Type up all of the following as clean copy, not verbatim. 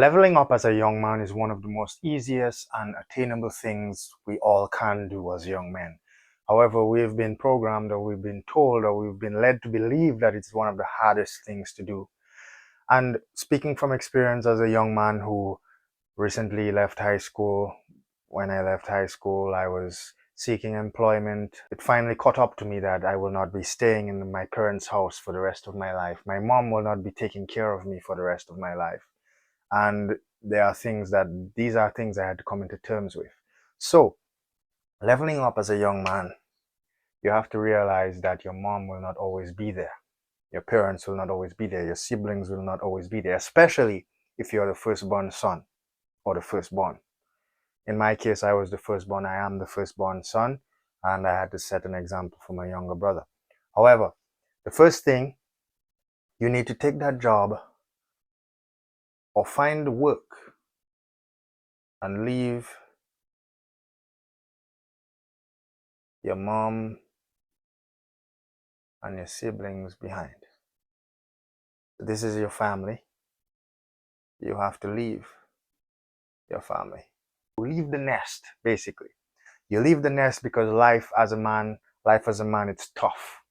Leveling up as a young man is one of the most easiest and attainable things we all can do as young men. However, we've been programmed, or we've been told, or we've been led to believe that it's one of the hardest things to do. And speaking from experience as a young man who recently left high school, when I left high school, I was seeking employment. It finally caught up to me that I will not be staying in my parents' house for the rest of my life. My mom will not be taking care of me for the rest of my life. And these are things I had to come into terms with. So, leveling up as a young man, you have to realize that your mom will not always be there. Your parents will not always be there. Your siblings will not always be there, especially if you're the firstborn son or the firstborn. In my case, I was the firstborn. I am the firstborn son, and I had to set an example for my younger brother. However, the first thing, you need to take that job or find work and leave your mom and your siblings behind. This is your family. You have to leave your family. You leave the nest, basically. You leave the nest because life as a man, it's tough.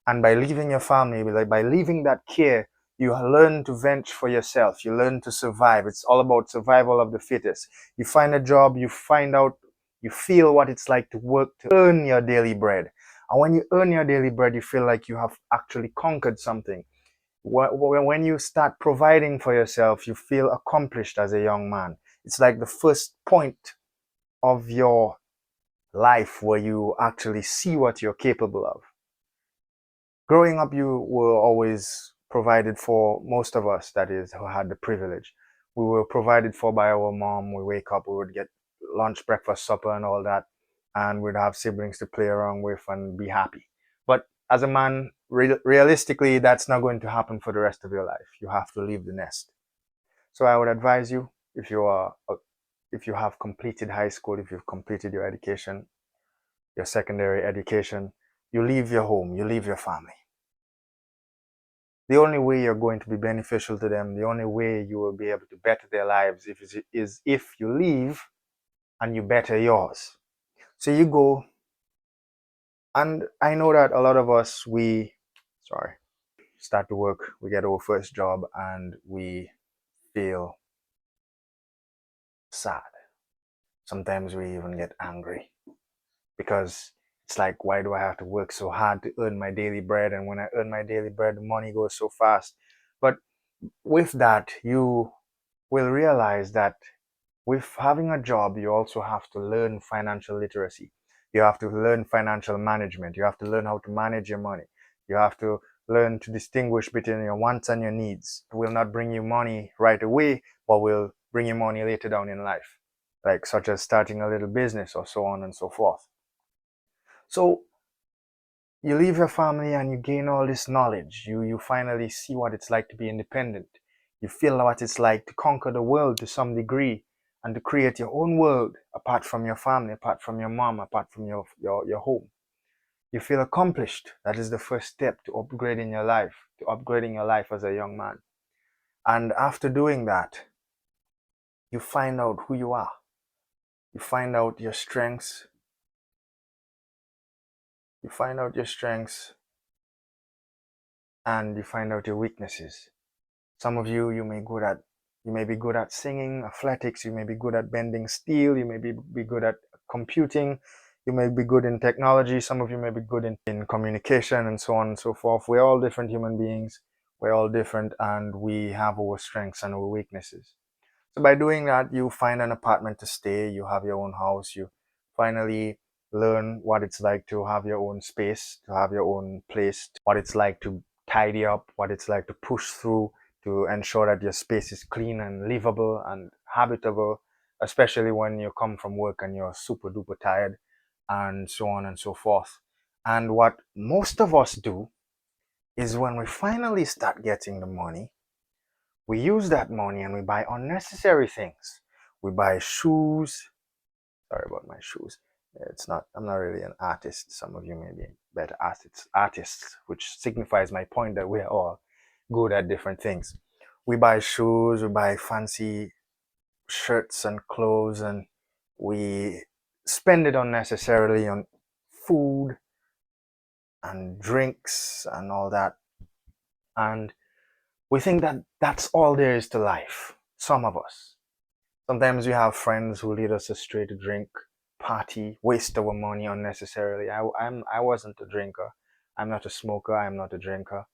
And by leaving your family, by leaving that care, you learn to vent for yourself. You learn to survive. It's all about survival of the fittest. You find a job, you feel what it's like to work to earn your daily bread. And when you earn your daily bread, you feel like you have actually conquered something. When you start providing for yourself, you feel accomplished as a young man. It's like the first point of your life where you actually see what you're capable of. Growing up, you were always provided for, most of us, that is, who had the privilege. We were provided for by our mom. We wake up, we would get lunch, breakfast, supper, and all that, and we'd have siblings to play around with and be happy. But as a man, realistically, that's not going to happen for the rest of your life. You have to leave the nest. So I would advise you, if you have completed high school, if you've completed your education, your secondary education, you leave your home, you leave your family. The only way you're going to be beneficial to them, the only way you will be able to better their lives is if you leave and you better yours. So you go, and I know that a lot of us, start to work, we get our first job, and we feel sad. Sometimes we even get angry because it's like, why do I have to work so hard to earn my daily bread? And when I earn my daily bread, the money goes so fast. But with that, you will realize that with having a job, you also have to learn financial literacy. You have to learn financial management. You have to learn how to manage your money. You have to learn to distinguish between your wants and your needs. It will not bring you money right away, but will bring you money later down in life, like such as starting a little business or so on and so forth. So you leave your family and you gain all this knowledge. You finally see what it's like to be independent. You feel what it's like to conquer the world to some degree and to create your own world apart from your family, apart from your mom, apart from your home. You feel accomplished. That is the first step to upgrading your life as a young man. And after doing that, you find out who you are. You find out your strengths. You find out your strengths and you find out your weaknesses. Some of you may be good at singing, athletics, you may be good at bending steel, you may be good at computing, you may be good in technology, some of you may be good in communication, and so on and so forth. We're all different human beings, we're all different, and we have our strengths and our weaknesses. So by doing that, you find an apartment to stay, you have your own house, you finally learn what it's like to have your own space, to have your own place, what it's like to tidy up, what it's like to push through, to ensure that your space is clean and livable and habitable, especially when you come from work and you're super duper tired, and so on and so forth. And what most of us do is when we finally start getting the money, we use that money and we buy unnecessary things. We buy shoes. Sorry about my shoes. I'm not really an artist. Some of you may be better artists, which signifies my point that we're all good at different things. We buy shoes, we buy fancy shirts and clothes, and we spend it unnecessarily on food and drinks and all that. And we think that that's all there is to life. Some of us. Sometimes we have friends who lead us astray to drink, party, waste our money unnecessarily. I wasn't a drinker. I'm not a smoker. I'm not a drinker.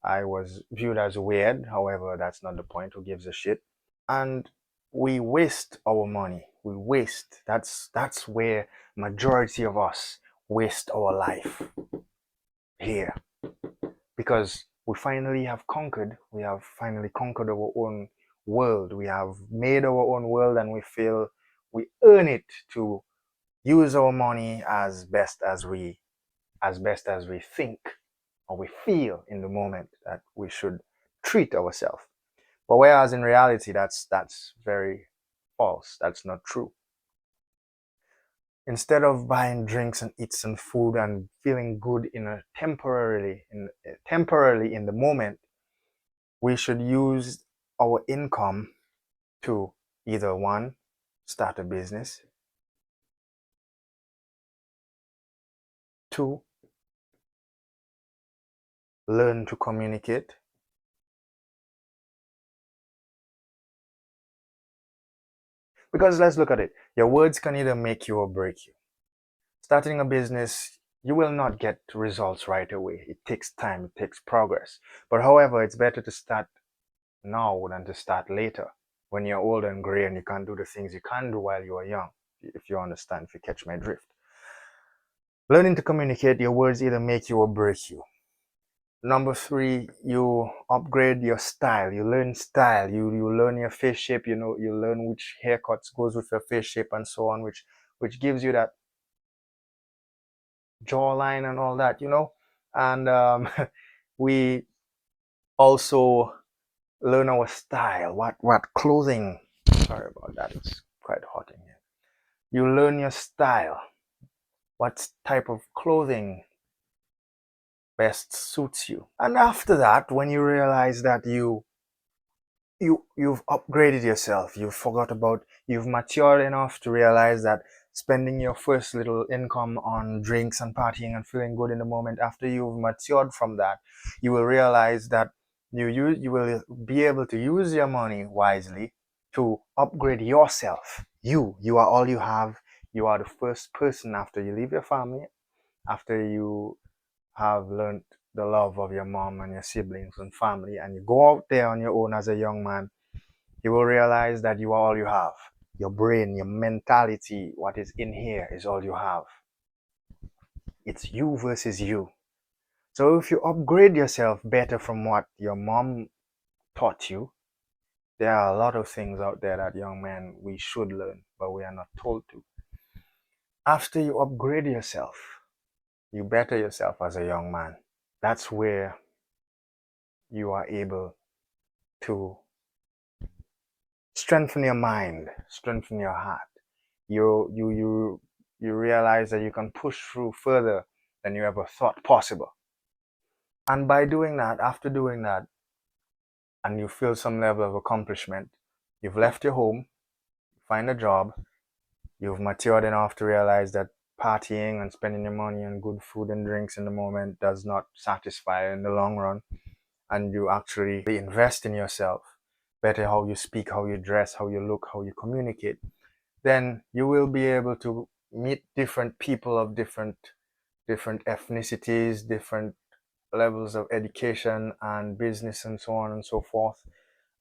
I was viewed as weird. However, that's not the point. Who gives a shit? And we waste our money. We waste. That's where majority of us waste our life here, because we have finally conquered our own world. We have made our own world, and we feel we earn it to use our money as best as we think or we feel in the moment that we should treat ourselves. But whereas in reality, that's very false. That's not true. Instead of buying drinks and eat some food and feeling good temporarily in the moment, we should use our income to either one, start a business, two, learn to communicate, because let's look at it. Your words can either make you or break you. Starting a business, you will not get results right away. It takes time, it takes progress. But however, it's better to start now than to start later when you're old and gray and you can't do the things you can do while you are young, if you understand, if you catch my drift. Learning to communicate, your words either make you or break you. Number three, you upgrade your style. You learn style. You learn your face shape. You learn which haircuts goes with your face shape and so on, which gives you that jawline and all that. And we also learn our style. What clothing? Sorry about that. It's quite hot in here. You learn your style. What type of clothing best suits you? And after that, when you realize that you've upgraded yourself, you've matured enough to realize that spending your first little income on drinks and partying and feeling good in the moment, after you've matured from that, you will realize that you will be able to use your money wisely to upgrade yourself. You are all you have. You are the first person after you leave your family, after you have learned the love of your mom and your siblings and family, and you go out there on your own as a young man. You will realize that you are all you have. Your brain, your mentality, what is in here is all you have. It's you versus you. So if you upgrade yourself better from what your mom taught you, there are a lot of things out there that young men we should learn, but we are not told to. After you upgrade yourself, you better yourself as a young man. That's where you are able to strengthen your mind, strengthen your heart. You realize that you can push through further than you ever thought possible. And by doing that, after doing that, and you feel some level of accomplishment, you've left your home, find a job, you've matured enough to realize that partying and spending your money on good food and drinks in the moment does not satisfy in the long run, and you actually invest in yourself, better how you speak, how you dress, how you look, how you communicate, then you will be able to meet different people of different ethnicities, different levels of education and business and so on and so forth.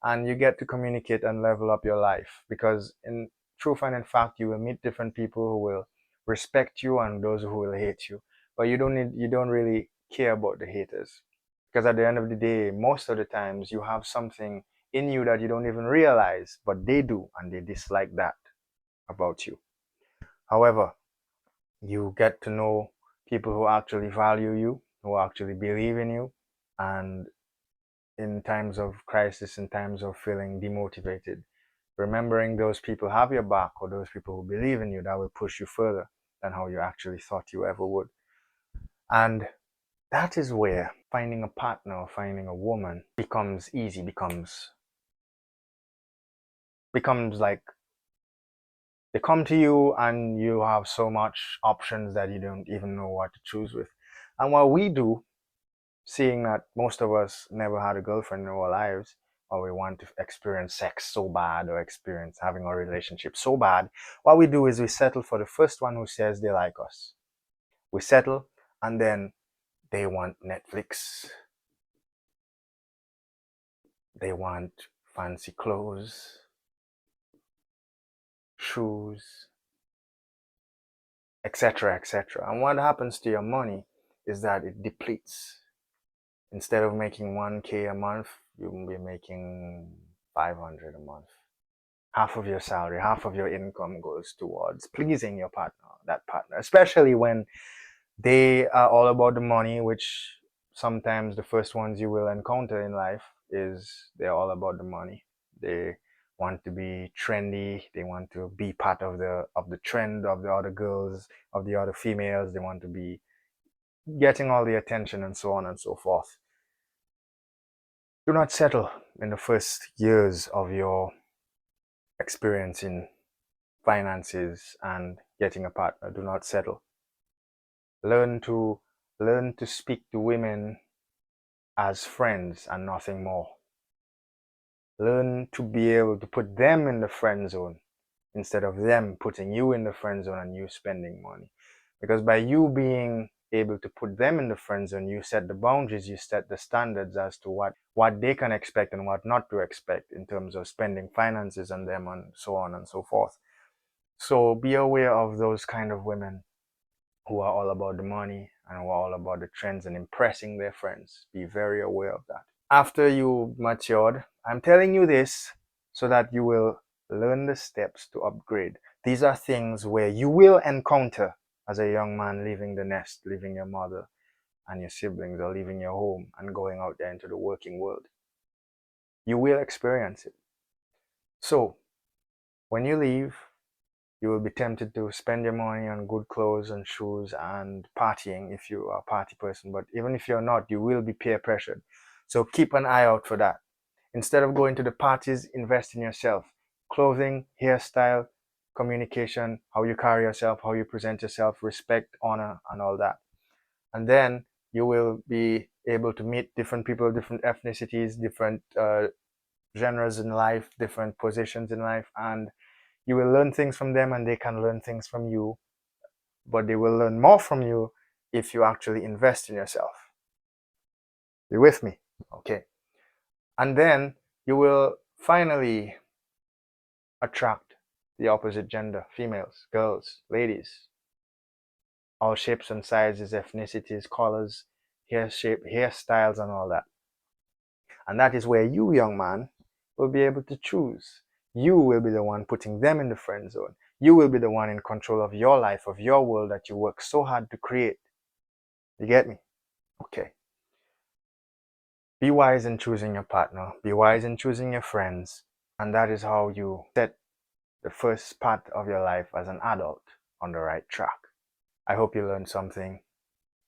And you get to communicate and level up your life, because in truth and in fact, you will meet different people who will respect you and those who will hate you. But you don't really care about the haters, because at the end of the day, most of the times you have something in you that you don't even realize, but they do, and they dislike that about you. However, you get to know people who actually value you, who actually believe in you, and in times of crisis, in times of feeling demotivated, remembering those people have your back, or those people who believe in you, that will push you further than how you actually thought you ever would. And that is where finding a partner or finding a woman becomes easy, becomes becomes like they come to you and you have so much options that you don't even know what to choose with. And what we do, seeing that most of us never had a girlfriend in our lives, or we want to experience sex so bad or experience having a relationship so bad, what we do is we settle for the first one who says they like us. We settle, and then they want Netflix, they want fancy clothes, shoes, etc., etc. And what happens to your money is that it depletes. Instead of making 1K a month, you will be making 500 a month. Half of your salary, half of your income goes towards pleasing your partner, that partner, especially when they are all about the money, which sometimes the first ones you will encounter in life is they're all about the money. They want to be trendy, they want to be part of the trend of the other girls, of the other females, they want to be getting all the attention and so on and so forth. Do not settle in the first years of your experience in finances and getting a partner. Do not settle. Learn to speak to women as friends and nothing more. Learn to be able to put them in the friend zone instead of them putting you in the friend zone and you spending money. Because by you being able to put them in the friend zone, you set the boundaries, you set the standards as to what they can expect and what not to expect in terms of spending finances on them and so on and so forth. So be aware of those kind of women who are all about the money and who are all about the trends and impressing their friends. Be very aware of that. After you matured, I'm telling you this so that you will learn the steps to upgrade. These are things where you will encounter as a young man leaving the nest, leaving your mother and your siblings, or leaving your home and going out there into the working world. You will experience it. So, when you leave, you will be tempted to spend your money on good clothes and shoes and partying if you are a party person. But even if you're not, you will be peer pressured. So keep an eye out for that. Instead of going to the parties, invest in yourself. Clothing, hairstyle, communication, how you carry yourself, how you present yourself, respect, honor, and all that. And then you will be able to meet different people, different ethnicities, different genres in life, different positions in life, and you will learn things from them and they can learn things from you, but they will learn more from you if you actually invest in yourself. You with me? Okay. And then you will finally attract the opposite gender, females, girls, ladies, all shapes and sizes, ethnicities, colors, hair shape, hairstyles, and all that. And that is where you, young man, will be able to choose. You will be the one putting them in the friend zone. You will be the one in control of your life, of your world that you work so hard to create. You get me? Okay. Be wise in choosing your partner. Be wise in choosing your friends. And that is how you set the first part of your life as an adult on the right track. I hope you learned something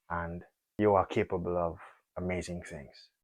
and you are capable of amazing things.